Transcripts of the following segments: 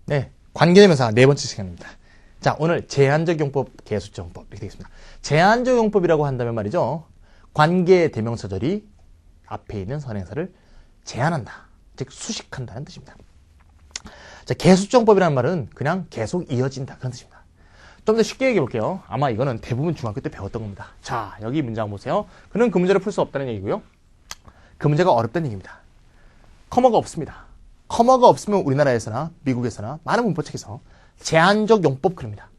네, 관계대명사 네 번째 시간입니다. 자, 오늘 제한적 용법, 개수적 용법 이렇게 되겠습니다. 제한적 용법이라고 한다면 말이죠. 관계대명사절이 앞에 있는 선행사를 제한한다, 즉 수식한다는 뜻입니다. 자, 개수적 용법이라는 말은 그냥 계속 이어진다 그런 뜻입니다. 좀 더 쉽게 얘기해 볼게요. 아마 이거는 대부분 중학교 때 배웠던 겁니다. 자, 여기 문장 보세요. 그는 그 문제를 풀 수 없다는 얘기고요. 그 문제가 어렵다는 얘기입니다. 커머가 없습니다. 커머가 없으면 우리나라에서나 미국에서나 많은 문법책에서 제한적 용법 그럽니다.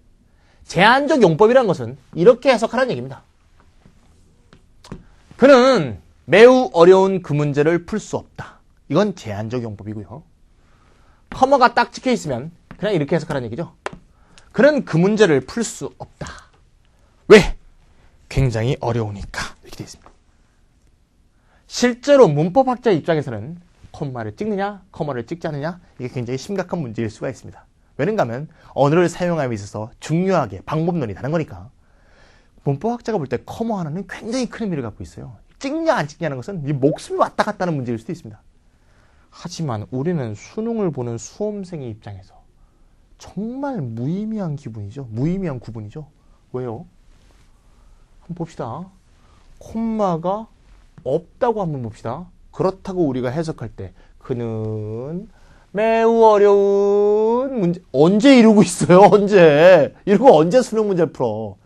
제한적 용법이라는 것은 이렇게 해석하라는 얘기입니다. 그는 매우 어려운 그 문제를 풀 수 없다. 이건 제한적 용법이고요. 커머가 딱 찍혀 있으면 그냥 이렇게 해석하라는 얘기죠. 그는 그 문제를 풀 수 없다. 왜? 굉장히 어려우니까. 이렇게 되어 있습니다. 실제로 문법학자 입장에서는 콤마를 찍느냐, 커머를 찍지 않느냐, 이게 굉장히 심각한 문제일 수가 있습니다. 왜는가 하면 언어를 사용함에 있어서 중요하게 방법론이 다른 거니까. 문법학자가 볼 때 커머 하나는 굉장히 큰 의미를 갖고 있어요. 찍냐 안 찍냐는 것은 네 목숨이 왔다 갔다 하는 문제일 수도 있습니다. 하지만 우리는 수능을 보는 수험생의 입장에서 정말 무의미한 기분이죠. 무의미한 구분이죠. 왜요? 한번 봅시다. 콤마가 없다고 한번 봅시다. 그렇다고 우리가 해석할 때 그는 매우 어려운 문제 언제 이루고 있어요? 언제 이러고 언제 수능 문제를 풀어?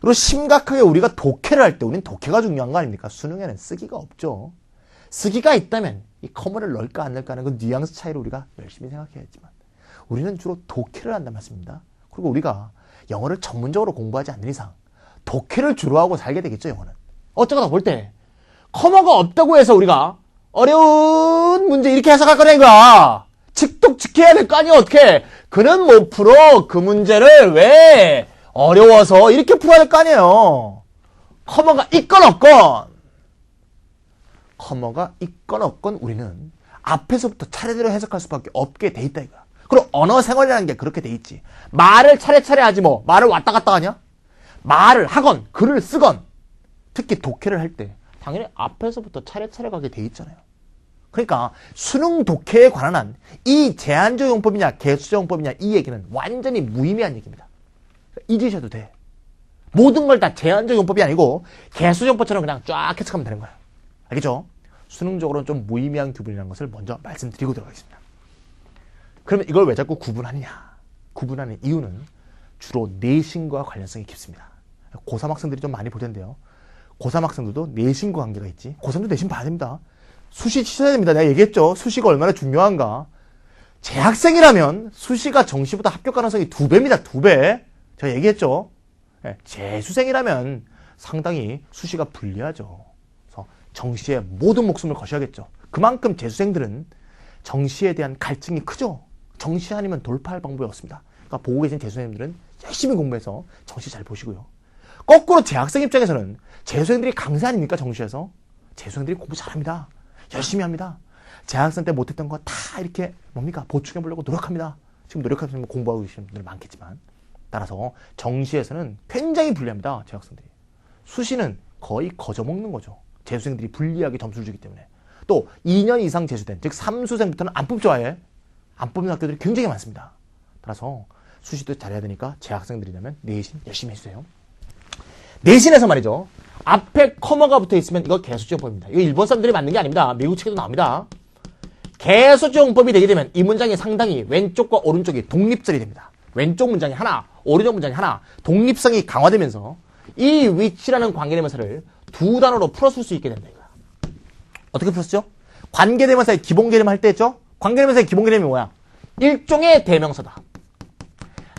그리고 심각하게 우리가 독해를 할 때 우리는 독해가 중요한 거 아닙니까? 수능에는 쓰기가 없죠. 쓰기가 있다면 이 커머를 넣을까 안 넣을까 하는 그 뉘앙스 차이를 우리가 열심히 생각해야지만 우리는 주로 독해를 한단 말씀입니다. 그리고 우리가 영어를 전문적으로 공부하지 않는 이상 독해를 주로 하고 살게 되겠죠. 영어는 어쩌다 볼 때 커머가 없다고 해서 우리가 어려운 문제 이렇게 해석할 거냐 이거야. 직독직해야 될 거 아니야. 어떻게 그는 못 풀어 그 문제를 왜 어려워서 이렇게 풀어야 될 거 아니에요. 커머가 있건 없건 커머가 있건 없건 우리는 앞에서부터 차례대로 해석할 수밖에 없게 돼 있다 이거야. 그리고 언어 생활이라는 게 그렇게 돼 있지. 말을 차례차례 하지 뭐. 말을 왔다 갔다 하냐? 말을 하건 글을 쓰건 특히 독해를 할 때 당연히 앞에서부터 차례차례 가게 돼 있잖아요. 그러니까 수능 독해에 관한 한 이 제한적 용법이냐 개수적 용법이냐 이 얘기는 완전히 무의미한 얘기입니다. 잊으셔도 돼. 모든 걸 다 제한적 용법이 아니고 개수적 용법처럼 그냥 쫙 해석하면 되는 거야. 알겠죠? 수능적으로는 좀 무의미한 구분이라는 것을 먼저 말씀드리고 들어가겠습니다. 그러면 이걸 왜 자꾸 구분하느냐? 구분하는 이유는 주로 내신과 관련성이 깊습니다. 고3 학생들이 좀 많이 볼 텐데요. 고3 학생들도 내신과 관계가 있지. 고3도 내신 봐야 됩니다. 수시 치셔야 됩니다. 내가 얘기했죠. 수시가 얼마나 중요한가. 재학생이라면 수시가 정시보다 합격 가능성이 2배입니다. 2배. 제가 얘기했죠. 재수생이라면 상당히 수시가 불리하죠. 그래서 정시에 모든 목숨을 거셔야겠죠. 그만큼 재수생들은 정시에 대한 갈증이 크죠. 정시 아니면 돌파할 방법이 없습니다. 그러니까 보고 계신 재수생들은 열심히 공부해서 정시 잘 보시고요. 거꾸로 재학생 입장에서는 재수생들이 강세 아닙니까? 정시에서 재수생들이 공부 잘합니다. 열심히 합니다. 재학생 때 못했던 거 다 이렇게 뭡니까? 보충해 보려고 노력합니다. 지금 노력하시면 공부하고 계시는 분들 많겠지만 따라서 정시에서는 굉장히 불리합니다. 재학생들이. 수시는 거의 거저먹는 거죠. 재수생들이 불리하게 점수를 주기 때문에. 또 2년 이상 재수된 즉 3수생부터는 안 뽑죠. 아예 안 뽑는 학교들이 굉장히 많습니다. 따라서 수시도 잘해야 되니까 재학생들이라면 내신 열심히 해주세요. 내신에서 말이죠. 앞에 커머가 붙어있으면 이거 개수적 용법입니다. 이거 일본 사람들이 만든 게 아닙니다. 미국 책에도 나옵니다. 개수적 용법이 되게 되면 이 문장이 상당히 왼쪽과 오른쪽이 독립절이 됩니다. 왼쪽 문장이 하나, 오른쪽 문장이 하나, 독립성이 강화되면서 이 which라는 관계대명사를 두 단어로 풀어쓸 수 있게 된다 이거야. 어떻게 풀었죠? 관계대명사의 기본 개념 할 때 했죠? 관계대명사의 기본 개념이 뭐야? 일종의 대명사다.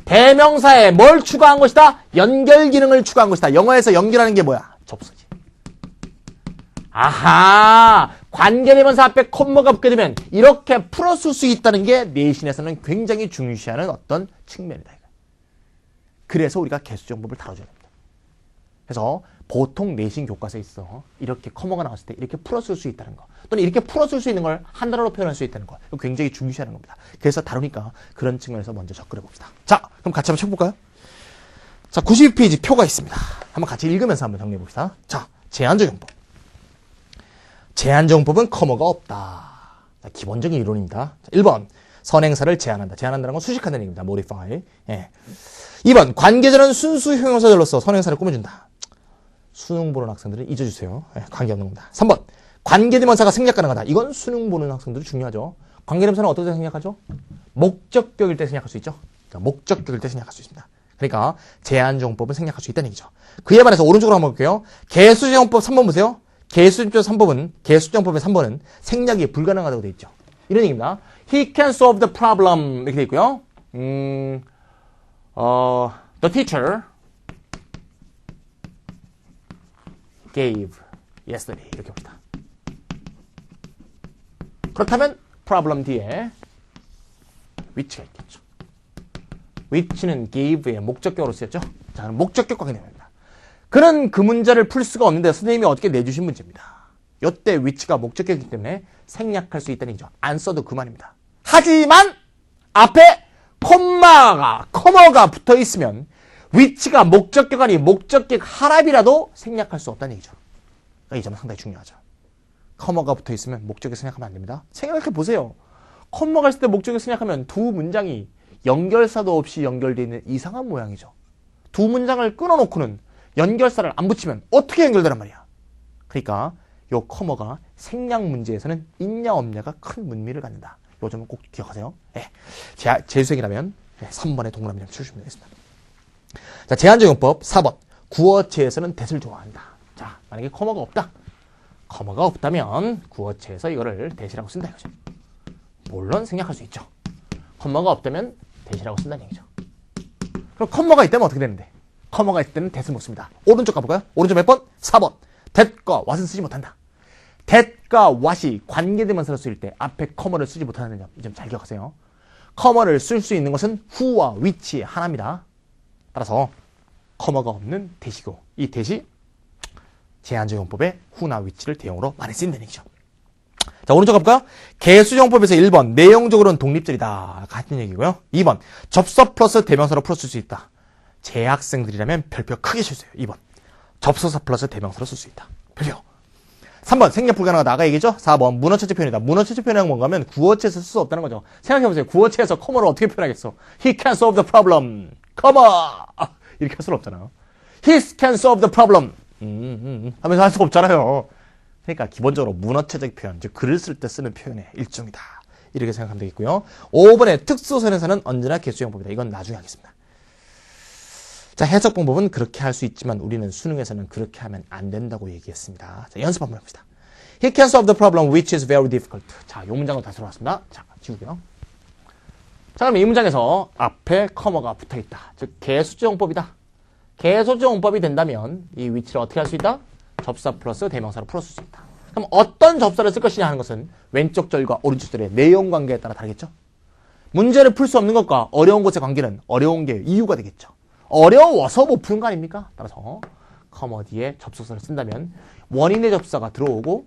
대명사에 뭘 추가한 것이다? 연결 기능을 추가한 것이다. 영어에서 연결하는 게 뭐야? 접속이. 아하! 관계대명사 앞에 콤마가 붙게 되면 이렇게 풀어쓸 수 있다는 게 내신에서는 굉장히 중시하는 어떤 측면이다. 그래서 우리가 개수적 용법을 다뤄줘야 됩니다. 그래서 보통 내신 교과서에 있어 이렇게 커머가 나왔을 때 이렇게 풀어쓸 수 있다는 거 또는 이렇게 풀어쓸 수 있는 걸 한 단어로 표현할 수 있다는 거 이거 굉장히 중시하는 겁니다. 그래서 다루니까 그런 측면에서 먼저 접근해 봅시다. 자, 그럼 같이 한번 쳐볼까요? 자, 92페이지 표가 있습니다. 한번 같이 읽으면서 한번 정리해 봅시다. 자, 제한적 용법. 제한적 용법은 커머가 없다. 자, 기본적인 이론입니다. 자, 1번 선행사를 제한한다. 제한한다는 건 수식한다는 얘기입니다. modify. 예. 2번 관계절은 순수 형용사절로서 선행사를 꾸며준다. 수능 보는 학생들은 잊어주세요. 예, 관계없는 겁니다. 3번 관계대명사가 생략 가능하다. 이건 수능 보는 학생들이 중요하죠. 관계대명사는 어떨 때 생략하죠? 목적격일 때 생략할 수 있죠. 그러니까 목적격일 때 생략할 수 있습니다. 그러니까 제한정법은 생략할 수 있다는 얘기죠. 그에 반해서 오른쪽으로 한번 볼게요. 개수정법 3번 보세요. 개수정법 3번은 생략이 불가능하다고 되어 있죠. 이런 얘기입니다. He can solve the problem 이렇게 되어 있고요. The teacher gave yesterday 이렇게 봅시다. 그렇다면 problem 뒤에 which가 있겠죠. which는 gave의 목적격으로 쓰였죠. 자, 그럼 목적격 확인해봅니다. 그는 그 문제를 풀 수가 없는데 선생님이 어떻게 내주신 문제입니다. 이때 which가 목적격이기 때문에 생략할 수 있다는 얘기죠. 안 써도 그만입니다. 하지만 앞에 커머가 붙어 있으면 which가 목적격 아니 목적격 하랍이라도 생략할 수 없다는 얘기죠. 그러니까 이 점은 상당히 중요하죠. 커머가 붙어 있으면 목적격 생략하면 안 됩니다. 생각해 보세요. 커머가 있을 때 목적격 생략하면 두 문장이 연결사도 없이 연결되어 있는 이상한 모양이죠. 두 문장을 끊어놓고는 연결사를 안 붙이면 어떻게 연결되란 말이야. 그러니까 요 커머가 생략 문제에서는 있냐 없냐가 큰 의미를 갖는다. 요 점은 꼭 기억하세요. 예. 재수생이라면 3번에 동그라미 좀 쳐주시면 되겠습니다. 자, 제한적용법 4번. 구어체에서는 that을 좋아한다. 자, 만약에 커머가 없다. 커머가 없다면 구어체에서 이거를 that이라고 쓴다 이거죠. 물론 생략할 수 있죠. 커머가 없다면 that이라고 쓴다는 얘기죠. 그럼 커머가 있다면 어떻게 되는데? 커머가 있을 때는 that을 못 씁니다. 오른쪽 가볼까요? 오른쪽 몇 번? 4번. that과 what은 쓰지 못한다. that과 what이 관계대명사로 쓰일 때 앞에 커머를 쓰지 못하는 점, 이 점 잘 기억하세요. 커머를 쓸 수 있는 것은 who와 which 하나입니다. 따라서 커머가 없는 that이고 이 that이 제한적용법의 who나 which를 대용으로 많이 쓰인다는 얘기죠. 자, 오른쪽 가볼까요? 개수정법에서 1번 내용적으로는 독립절이다. 같은 얘기고요. 2번 접서 플러스 대명사로 풀어쓸 수 있다. 재학생들이라면 별표 크게 실수해요. 2번 접서사 플러스 대명사로 쓸 수 있다. 별표. 3번 생략 불가능하다. 아까 얘기죠? 4번 문어체제 표현이다. 문어체제 표현이란 뭔가 하면 구어체에서 쓸 수 없다는 거죠. 생각해보세요. 구어체에서 커머를 어떻게 표현하겠어? He can solve the problem. 커머! 이렇게 할 수는 없잖아요. He can solve the problem. 하면서 할 수가 없잖아요. 그러니까 기본적으로 문어체적 표현, 즉 글을 쓸 때 쓰는 표현의 일종이다. 이렇게 생각하면 되겠고요. 5번의 특수선에서는 언제나 개수형법이다. 이건 나중에 하겠습니다. 자, 해석 방법은 그렇게 할 수 있지만 우리는 수능에서는 그렇게 하면 안 된다고 얘기했습니다. 자, 연습 한번 해봅시다. He can solve the problem which is very difficult. 자, 이 문장으로 다시 돌아왔습니다. 자, 지우고요. 자, 그럼 이 문장에서 앞에 커머가 붙어 있다. 즉, 개수정법이다. 개수정법이 된다면 이 which를 어떻게 할 수 있다? 접사 플러스 대명사로 풀어쓸 수 있다. 그럼 어떤 접사를 쓸 것이냐 하는 것은 왼쪽 절과 오른쪽 절의 내용 관계에 따라 다르겠죠? 문제를 풀 수 없는 것과 어려운 것의 관계는 어려운 게 이유가 되겠죠. 어려워서 못 푸는 거 아닙니까? 따라서 커머 뒤에 접속사를 쓴다면 원인의 접사가 들어오고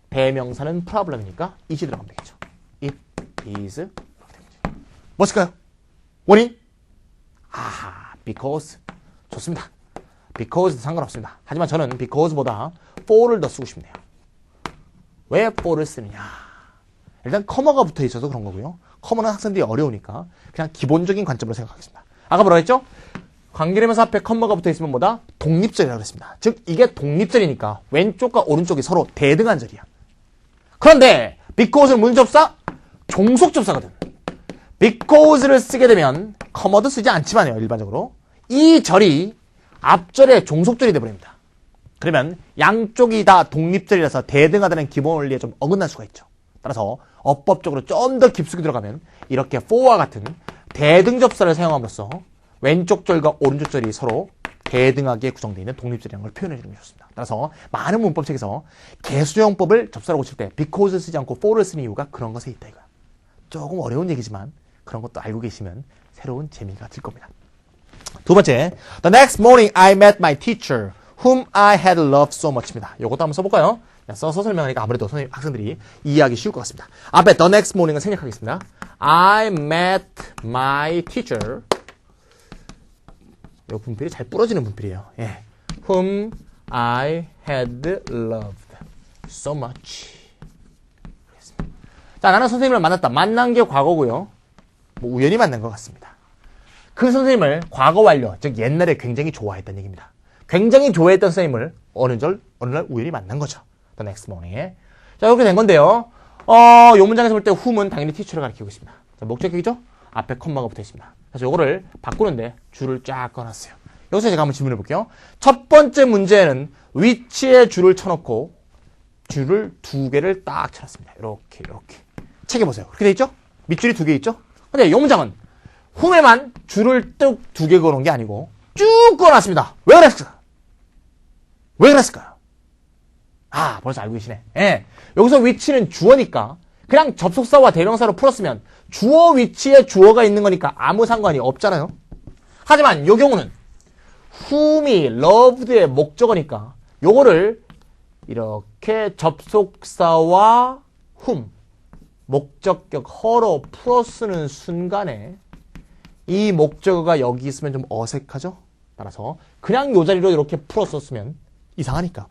대명사는 problem이니까 is이 들어가면 되겠죠. It is 무엇일까요? 원인? 아하, because. 좋습니다. because 상관없습니다. 하지만 저는 because보다 for를 더 쓰고 싶네요. 왜 for를 쓰느냐? 일단 커머가 붙어 있어서 그런 거고요. 커머는 학생들이 어려우니까 그냥 기본적인 관점으로 생각하겠습니다. 아까 뭐라고 했죠? 관계대명사 앞에 커머가 붙어 있으면 뭐다? 독립절이라고 했습니다. 즉 이게 독립절이니까 왼쪽과 오른쪽이 서로 대등한 절이야. 그런데 because는 무슨 접사? 종속 접사거든. because를 쓰게 되면 커머도 쓰지 않지만요. 일반적으로 이 절이 앞절의 종속절이 되어버립니다. 그러면 양쪽이 다 독립절이라서 대등하다는 기본 원리에 좀 어긋날 수가 있죠. 따라서 어법적으로 좀 더 깊숙이 들어가면 이렇게 for와 같은 대등 접사를 사용함으로써 왼쪽 절과 오른쪽 절이 서로 대등하게 구성되어 있는 독립절이라는 걸 표현해 주는 게 좋습니다. 따라서 많은 문법책에서 개수형법을 접사로 고칠 때 because 쓰지 않고 for를 쓰는 이유가 그런 것에 있다 이거야. 조금 어려운 얘기지만 그런 것도 알고 계시면 새로운 재미가 들 겁니다. 두 번째, the next morning I met my teacher, whom I had loved so much입니다. 이것도 한번 써볼까요? 써서 설명하니까 아무래도 선생님, 학생들이 이해하기 쉬울 것 같습니다. 앞에 the next morning은 생략하겠습니다. I met my teacher. 이 분필이 잘 부러지는 분필이에요. 예. whom I had loved so much. 자, 나는 선생님을 만났다. 만난 게 과거고요. 뭐 우연히 만난 것 같습니다. 그 선생님을 과거 완료, 즉 옛날에 굉장히 좋아했던 얘기입니다. 굉장히 좋아했던 선생님을 어느 날 우연히 만난 거죠. The next morning에. 자, 이렇게 된 건데요. 요 문장에서 볼 때 whom은 당연히 teacher를 가리키고 있습니다. 자, 목적격이죠? 앞에 컴마가 붙어 있습니다. 그래서 요거를 바꾸는데 줄을 쫙 꺼놨어요. 여기서 제가 한번 질문해 볼게요. 첫 번째 문제에는 which에 줄을 쳐놓고 줄을 2개를 딱 쳐놨습니다. 이렇게. 책에 보세요. 그렇게 돼 있죠? 밑줄이 2개 있죠? 근데 이 문장은 whom에만 줄을 뚝 2개 걸은 게 아니고 쭉 꺼놨습니다. 왜 그랬을까요? 아, 벌써 알고 계시네. 예. 여기서 which는 주어니까 그냥 접속사와 대명사로 풀었으면 주어 위치에 주어가 있는 거니까 아무 상관이 없잖아요. 하지만 이 경우는 whom이 loved의 목적어니까 요거를 이렇게 접속사와 whom 목적격 허로 풀어 쓰는 순간에 이 목적어가 여기 있으면 좀 어색하죠? 따라서 그냥 요 자리로 이렇게 풀어 썼으면 이상하니까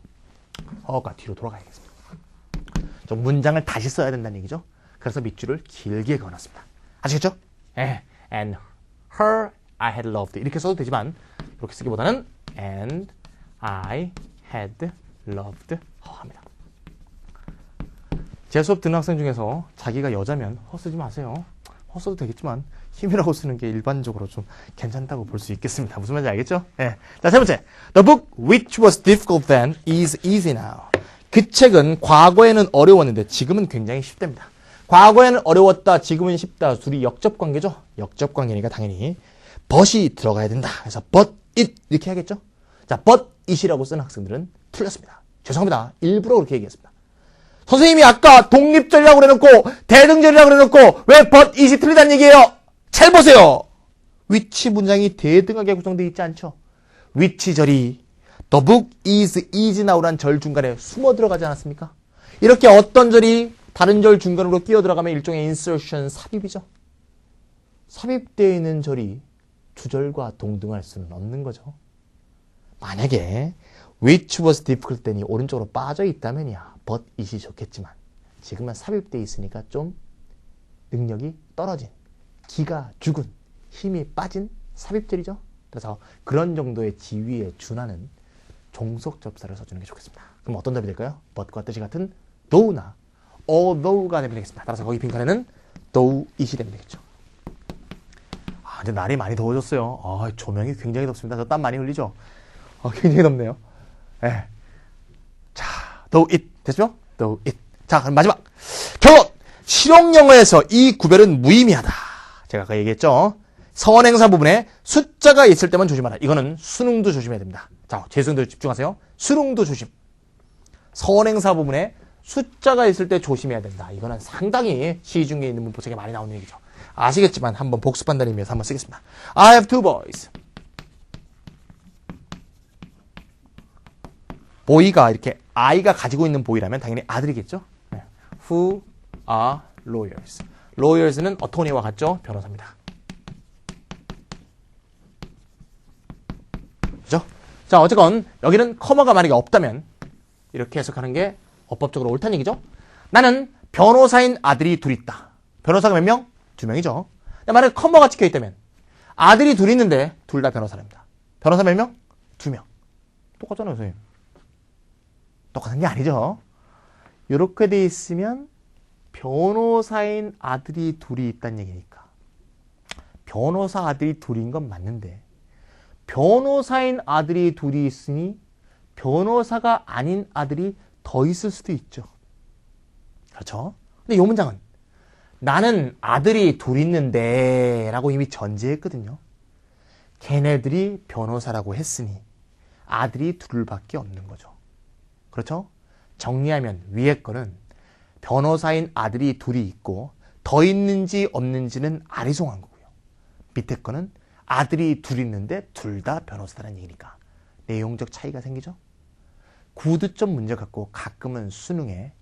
허가 뒤로 돌아가야겠습니다. 좀 문장을 다시 써야 된다는 얘기죠. 그래서 밑줄을 길게 그어놨습니다. 아시겠죠? And her I had loved 이렇게 써도 되지만 이렇게 쓰기보다는 and I had loved her 합니다. 제 수업 듣는 학생 중에서 자기가 여자면 허 쓰지 마세요. 허 써도 되겠지만 힘이라고 쓰는 게 일반적으로 좀 괜찮다고 볼 수 있겠습니다. 무슨 말인지 알겠죠? 예. 자, 세 번째. The book which was difficult then is easy now. 그 책은 과거에는 어려웠는데 지금은 굉장히 쉽답니다. 과거에는 어려웠다, 지금은 쉽다. 둘이 역접관계죠? 역접관계니까 당연히 but이 들어가야 된다. 그래서 but it 이렇게 하겠죠? 자, but it이라고 쓰는 학생들은 틀렸습니다. 죄송합니다. 일부러 그렇게 얘기했습니다. 선생님이 아까 독립절이라고 그래놓고 대등절이라고 그래놓고 왜 but it이 틀리다는 얘기예요? 잘 보세요. which 문장이 대등하게 구성되어 있지 않죠? which절이 the book is easy now란 절 중간에 숨어 들어가지 않았습니까? 이렇게 어떤 절이 다른 절 중간으로 끼어 들어가면 일종의 insertion, 삽입이죠. 삽입되어 있는 절이 두 절과 동등할 수는 없는 거죠. 만약에 which was difficult then이 오른쪽으로 빠져 있다면야 but it이 좋겠지만 지금은 삽입되어 있으니까 좀 능력이 떨어진, 기가 죽은, 힘이 빠진 삽입절이죠. 그래서 그런 정도의 지위에 준하는 종속 접사를 써주는 게 좋겠습니다. 그럼 어떤 답이 될까요? but과 뜻이 같은 though나 although가 되면 되겠습니다. 따라서 거기 빈칸에는 though it이 되면 되겠죠. 아, 이제 날이 많이 더워졌어요. 아, 조명이 굉장히 덥습니다. 저 땀 많이 흘리죠? 굉장히 덥네요. 네. 자, though it 됐죠? though it. 자, 그럼 마지막 결론. 실용영어에서 이 구별은 무의미하다. 제가 아까 얘기했죠. 선행사 부분에 숫자가 있을 때만 조심하라. 이거는 수능도 조심해야 됩니다. 자, 재수생들 집중하세요. 수능도 조심. 선행사 부분에 숫자가 있을 때 조심해야 된다. 이거는 상당히 시중 중에 있는 문법책에 많이 나오는 얘기죠. 아시겠지만 한번 복습한다는 의미에서 한번 쓰겠습니다. I have two boys. 보이가 이렇게 I가 가지고 있는 보이라면 당연히 아들이겠죠. Who are lawyers. lawyers는 어토니와 같죠? 변호사입니다. 그죠? 자, 어쨌건 여기는 커머가 만약에 없다면 이렇게 해석하는 게 어법적으로 옳다는 얘기죠. 나는 변호사인 아들이 둘 있다. 변호사가 몇 명? 2명이죠. 만약에 커머가 찍혀 있다면 아들이 둘 있는데 둘 다 변호사랍니다. 변호사 몇 명? 2명. 똑같잖아요, 선생님. 똑같은 게 아니죠. 이렇게 돼 있으면 변호사인 아들이 둘이 있다는 얘기니까. 변호사 아들이 둘인 건 맞는데 변호사인 아들이 둘이 있으니 변호사가 아닌 아들이 더 있을 수도 있죠. 그렇죠? 근데 이 문장은 나는 아들이 둘 있는데 라고 이미 전제했거든요. 걔네들이 변호사라고 했으니 아들이 둘밖에 없는 거죠. 그렇죠? 정리하면 위에 거는 변호사인 아들이 둘이 있고 더 있는지 없는지는 아리송한 거고요. 밑에 거는 아들이 둘 있는데 둘 다 변호사라는 얘기니까 내용적 차이가 생기죠. 구두점 문제 갖고 가끔은 수능에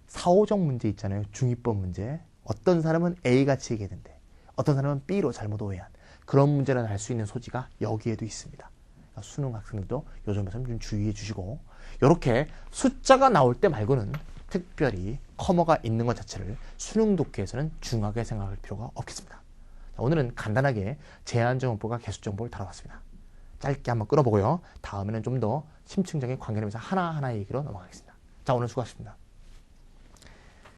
사오정 문제 있잖아요. 중위법 문제. 어떤 사람은 A같이 얘기했는데 어떤 사람은 B로 잘못 오해한 그런 문제를 알 수 있는 소지가 여기에도 있습니다. 그러니까 수능 학생들도 요 점에서 좀 주의해 주시고 이렇게 숫자가 나올 때 말고는 특별히 커머가 있는 것 자체를 수능 독해에서는 중하게 생각할 필요가 없겠습니다. 자, 오늘은 간단하게 제한정보가 개수정보를 다뤄봤습니다. 짧게 한번 끌어보고요. 다음에는 좀 더 심층적인 관계를 위해서 하나하나 얘기로 넘어가겠습니다. 자, 오늘 수고하셨습니다.